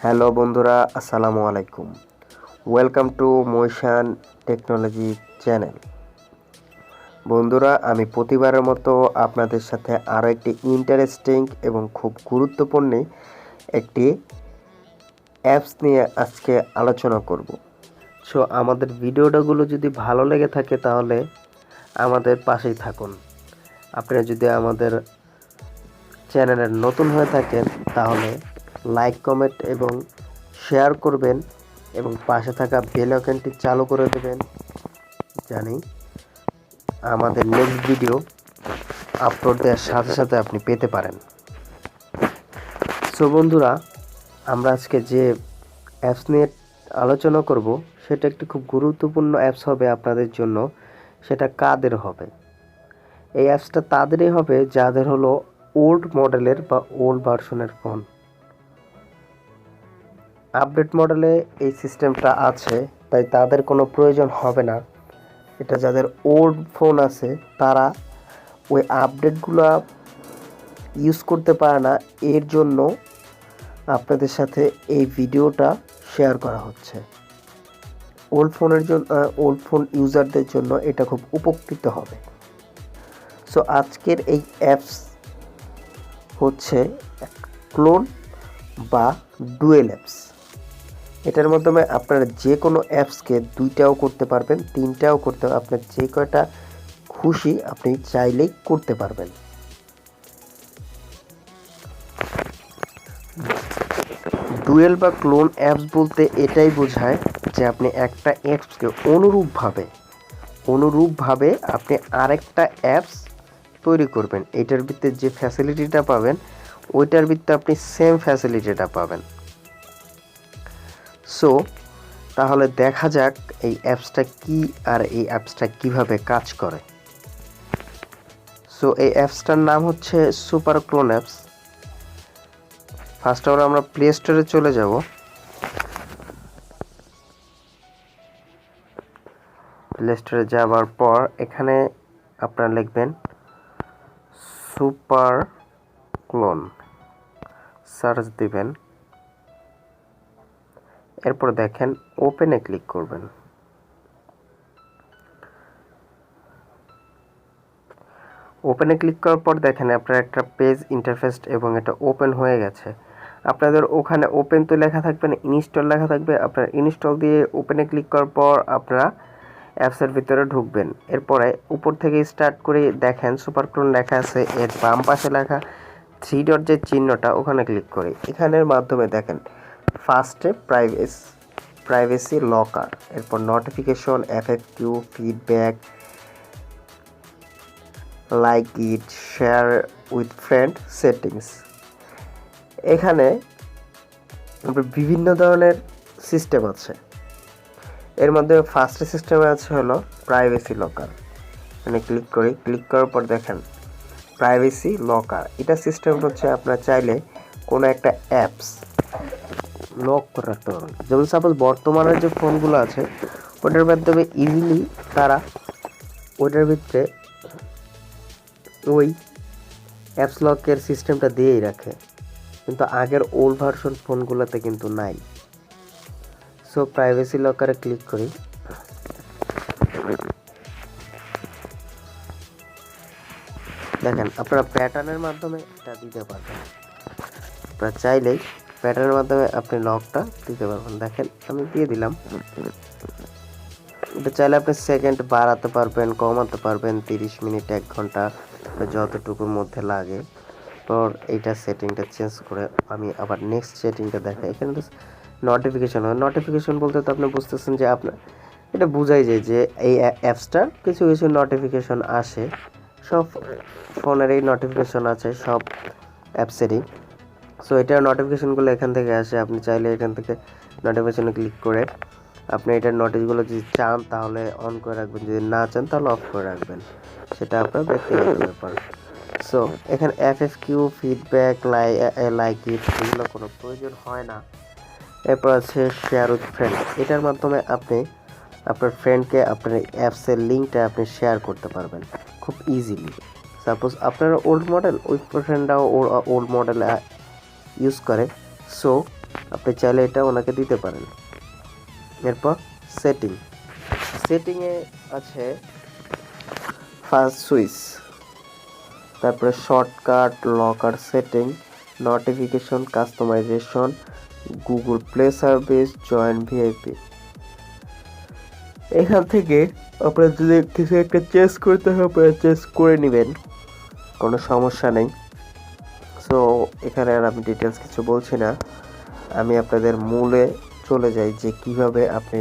Hello বন্ধুরা, আসসালামু আলাইকুম। Welcome to Maishan technology channel. বন্ধুরা, আমি প্রতিবারের মতো আপনাদের সাথে আরও একটি ইন্টারেস্টিং এবং খুব গুরুত্বপূর্ণ একটি অ্যাপস নিয়ে আজকে আলোচনা করব। সো আমাদের ভিডিওটাগুলো যদি ভালো লেগে থাকে তাহলে আমাদের পাশেই থাকুন। আপনারা যদি আমাদের চ্যানেলের নতুন হয়ে থাকেন তাহলে লাইক, কমেন্ট এবং শেয়ার করবেন এবং পাশে থাকা বেল আইকনটি চালু করে দেবেন, জানি আমাদের নেক্সট ভিডিও আপলোড দেওয়ার সাথে সাথে আপনি পেতে পারেন। সো বন্ধুরা, আমরা আজকে যে অ্যাপস নিয়ে আলোচনা করব সেটা একটি খুব গুরুত্বপূর্ণ অ্যাপস হবে আপনাদের জন্য। সেটা কাদের হবে? এই অ্যাপসটা তাদেরই হবে যাদের হলো ওল্ড মডেলের বা ওল্ড ভার্সনের ফোন। আপডেট মডেলে এই সিস্টেমটা আছে, তাই তাদের কোনো প্রয়োজন হবে না। এটা যাদের ওল্ড ফোন আছে তারা ওই আপডেটগুলো ইউজ করতে পারে না, এর জন্য আপনাদের সাথে এই ভিডিওটা শেয়ার করা হচ্ছে। ওল্ড ফোন ইউজারদের জন্য এটা খুব উপকৃত হবে। সো আজকের এই অ্যাপস হচ্ছে ক্লোন বা ডুয়েল অ্যাপস। এটার মাধ্যমে আপনারা যে কোনো অ্যাপসকে দুইটাও করতে পারবেন, তিনটাও করতে, আপনার যে কয়টা খুশি আপনি চাইলেই করতে পারবেন। ডুয়েল বা ক্লোন অ্যাপস বলতে এটাই বোঝায় যে আপনি একটা অ্যাপসকে অনুরূপভাবে আপনি আরেকটা অ্যাপস তৈরি করবেন। এটার ভিতরে যে ফ্যাসিলিটিটা পাবেন ওইটার ভিতরে আপনি সেম ফ্যাসিলিটিটা পাবেন। সো তাহলে দেখা যাক এই অ্যাপসটা কি আর এই অ্যাপসটা কিভাবে কাজ করে। সো এই অ্যাপসটার নাম হচ্ছে সুপার ক্লোন অ্যাপস। ফার্স্ট আমরা প্লে স্টোরে চলে যাব। প্লে স্টোরে যাওয়ার পর এখানে আপনারা লিখবেন সুপার ক্লোন, সার্চ দিবেন, এরপর দেখেন ওপেনে ক্লিক করবেন। ওপেনে ক্লিক করার পর দেখেন আপনার একটা পেজ ইন্টারফেস এবং এটা ওপেন হয়ে গেছে। আপনাদের ওখানে ওপেন তো লেখা থাকবে না, ইনস্টল লেখা থাকবে। আপনারা ইনস্টল দিয়ে ওপেনে ক্লিক করার পর আপনারা অ্যাপসের ভিতরে ঢুকবেন। এরপরে উপর থেকে স্টার্ট করে দেখেন সুপার ক্লোন লেখা আছে, এর বাম পাশে লেখা থ্রি ডট যে চিহ্নটা ওখানে ক্লিক করে এখানের মাধ্যমে দেখেন ফার্স্টে প্রাইভেসি লকার, এরপর notification, FAQ, feedback, like it, share with friend, settings. এখানে বিভিন্ন ধরনের সিস্টেম আছে। এর মধ্যে ফার্স্ট সিস্টেমে আছে হলো প্রাইভেসি লকার। এখানে ক্লিক করার পর দেখেন প্রাইভেসি লকার। এটা সিস্টেম হচ্ছে আপনারা চাইলে কোনো একটা অ্যাপস লক করে রাখতে পারবেন। যেমন সাপোজ বর্তমানের যে ফোনগুলো আছে ওটার মাধ্যমে ইজিলি তারা ওটার ভিতরে ওই অ্যাপস লকের সিস্টেমটা দিয়েই রাখে, কিন্তু আগের ওল্ড ভার্সন ফোনগুলোতে কিন্তু নাই। সো প্রাইভেসি লকারে ক্লিক করি। দেখেন আপনারা প্যাটার্নের মাধ্যমে এটা দিতে পারবেন। আপনারা চাইলেই প্যাটার্নের মাধ্যমে আপনি লকটা দিতে পারবেন। দেখেন আমি দিয়ে দিলাম। এটা চাইলে আপনি সেকেন্ড বাড়াতে পারবেন, কমাতে পারবেন, 30 মিনিট, 1 ঘন্টা, যতটুকুর মধ্যে লাগে। পর এইটা সেটিংটা চেঞ্জ করে আমি আবার নেক্সট সেটিংটা দেখাই। এখানে তো নোটিফিকেশন হয়। নোটিফিকেশন বলতে তো আপনি বুঝতেছেন যে আপনার এটা বোঝাই যায় যে এই অ্যাপসটার কিছু কিছু নোটিফিকেশন আসে। সব ফোনের এই নোটিফিকেশন আছে, সব অ্যাপসেরই। সো এটার নোটিফিকেশনগুলো এখান থেকে আসে। আপনি চাইলে এখান থেকে নোটিফিকেশনে ক্লিক করে আপনি এটার নোটিশগুলো যদি চান তাহলে অন করে রাখবেন, যদি না চান তাহলে অফ করে রাখবেন, সেটা আপনার ব্যক্তিগত ব্যাপার। সো এখানে এফএকিউ, ফিডব্যাক, লাইক ইট এগুলো কোনো প্রয়োজন হয় না। এরপর আছে শেয়ার উইথ ফ্রেন্ড। এটার মাধ্যমে আপনি আপনার ফ্রেন্ডকে আপনার অ্যাপসের লিঙ্কটা আপনি শেয়ার করতে পারবেন খুব ইজিলি। সাপোজ আপনার ওল্ড মডেল, ওই ফ্রেন্ডরাও ওল্ড মডেল ইউজ করে। সো আপনি চাইলে এটা ওনাকে দিতে পারেন। এরপর সেটিংয়ে আছে ফাস্ট সুইচ, তারপরে shortcut, locker setting, notification, customization, Google Play service, join VIP. এখান থেকে আপনার যদি কিছু একটা চেঞ্জ করতে হয় আপনারা চেঞ্জ করে নেবেন, কোনো সমস্যা নেই। সো এখানে আর আমি ডিটেলস কিছু বলছি না, আমি আপনাদের মূলে চলে যাই যে কিভাবে আপনি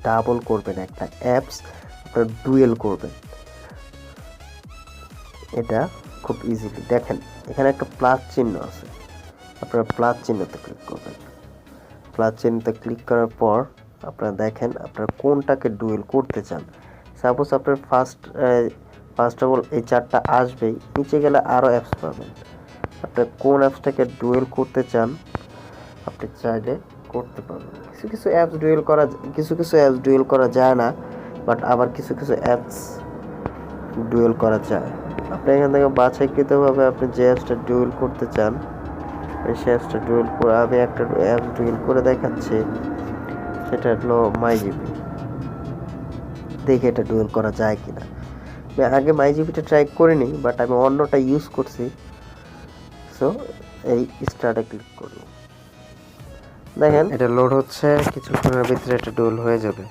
ডাবল করবেন একটা অ্যাপস, আপনার ডুয়েল করবেন। এটা খুব ইজিলি দেখেন, এখানে একটা প্লাস চিহ্ন আছে, আপনারা প্লাস চিহ্নতে ক্লিক করবেন। প্লাস চিহ্নতে ক্লিক করার পর আপনারা দেখেন আপনারা কোনটাকে ডুয়েল করতে চান। সাপোজ আপনার ফার্স্ট অফ অল এই চারটা আসবেই, নিচে গেলে আরও অ্যাপস পাবেন। আপনি কোন অ্যাপসটাকে ডুয়েল করতে চান আপনি চাইলে করতে পারবেন। কিছু অ্যাপস ডুয়েল করা যায় না, বাট আবার কিছু অ্যাপস ডুয়েল করা যায়। আপনি এখান থেকে বাছাইকৃতভাবে আপনি যে অ্যাপসটা ডুয়েল করতে চান সেই অ্যাপসটা ডুয়েল করে, আমি একটা অ্যাপস ডুয়েল করে দেখাচ্ছি, সেটা হলো মাইজিপি। দেখে এটা ডুয়েল করা যায় কিনা। আমি আগে মাইজিপিটা ট্রাই করিনি, বাট আমি অন্যটা ইউজ করছি। সো এই স্টার্টে ক্লিক করব, দেখেন এটা লোড হচ্ছে, কিছুক্ষণের ভিতরে এটা ডুয়েল হয়ে যাবে।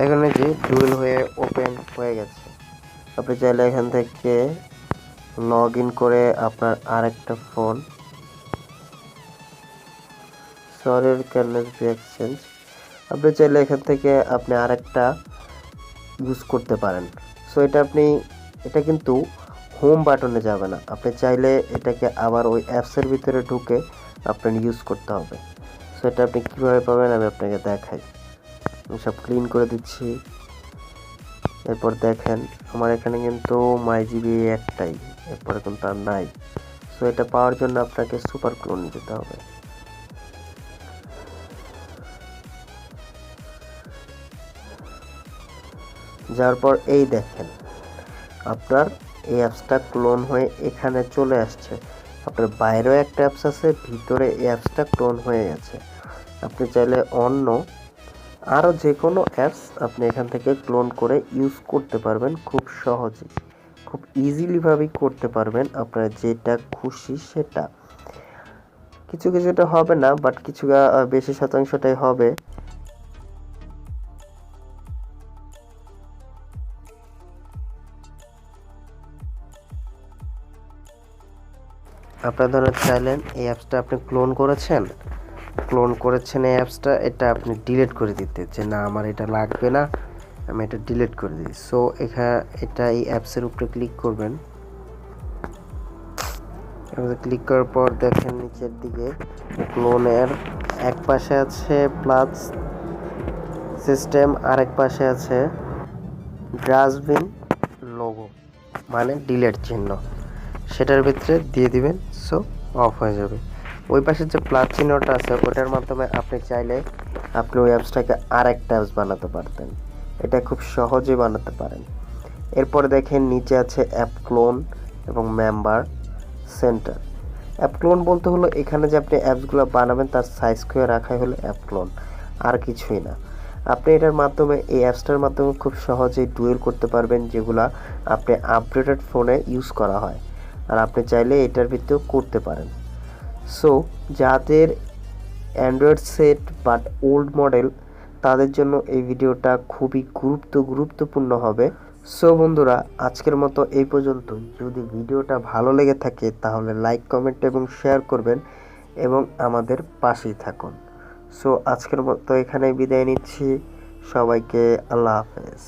এখন এই যে ডুয়েল হয়ে ওপেন হয়ে গেছে। আপনি চাইলে এখান থেকে লগ ইন করে আপনার আরেকটা ফোন, আপনি চাইলে এখান থেকে আপনি আরেকটা ইউজ করতে পারেন। সো এটা কিন্তু হোম বাটনে যাবে না, আপনি চাইলে এটাকে আবার ওই অ্যাপসের ভিতরে ঢুকে আপনার ইউজ করতে হবে। সো এটা আপনি কীভাবে পাবেন আমি আপনাকে দেখাই। আমি সব ক্লিন করে দিচ্ছি। এরপর দেখেন আমার এখানে কিন্তু মাইজিবি একটাই, এরপরে কিন্তু আর নাই। সো এটা পাওয়ার জন্য আপনাকে সুপার ক্লোন দিতে হবে। যাওয়ার পর এই দেখেন আপনার এই অ্যাপসটা ক্লোন হয়ে এখানে চলে আসছে। আপনার বাইরেও একটা অ্যাপস আছে, ভিতরে এই অ্যাপসটা ক্লোন হয়ে গেছে। আপনি চাইলে অন্য আরও যে কোনো অ্যাপস আপনি এখান থেকে ক্লোন করে ইউজ করতে পারবেন খুব সহজে, খুব ইজিলিভাবেই করতে পারবেন। আপনার যেটা খুশি সেটা, কিছুটা হবে না, বাট বেশি শতাংশটাই হবে। আপনার ধরেন চাইলেন এই অ্যাপসটা আপনি ক্লোন করেছেন এই অ্যাপসটা, এটা আপনি ডিলিট করে দিতে, যে না আমার এটা লাগবে না, আমি এটা ডিলিট করে দিই। সো এটা এই অ্যাপসের উপরে ক্লিক করবেন। ক্লিক করার পর দেখেন নিচের দিকে ক্লোনের এক পাশে আছে প্লাস সিস্টেম, আর এক পাশে আছে ডাস্টবিন লোগো, মানে ডিলিট চিহ্ন, সেটার ভিতরে দিয়ে দিবেন। সো অফ হয়ে যাবে। ওই পাশে যে প্লাস চিহ্নটা আছে ওটার মাধ্যমে আপনি চাইলে আপনি ওই অ্যাপসটাকে আরেকটা অ্যাপস বানাতে পারতেন। এটা খুব সহজে বানাতে পারেন। এরপরে দেখেন নিচে আছে অ্যাপ ক্লোন এবং মেম্বার সেন্টার। অ্যাপ ক্লোন বলতে হলো এখানে যে আপনি অ্যাপসগুলো বানাবেন তার সাইজ করে রাখাই হলো অ্যাপ ক্লোন, আর কিছুই না। আপনি এটার মাধ্যমে এই অ্যাপসটার মাধ্যমে খুব সহজেই ডুয়েল করতে পারবেন, যেগুলো আপনি আপডেটেড ফোনে ইউজ করা হয়, আর আপনি চাইলে এটার ভিতরেও করতে পারেন। সো যাদের Android set but old model, তাদের জন্য এই ভিডিওটা খুবই গুরুত্বপূর্ণ হবে। সো বন্ধুরা, আজকের মতো এই পর্যন্তই। যদি ভিডিওটা ভালো লেগে থাকে তাহলে লাইক, কমেন্ট এবং শেয়ার করবেন এবং আমাদের পাশেই থাকুন। সো আজকের মতো এখানেই বিদায় নিচ্ছি। সবাইকে আল্লাহ হাফেজ।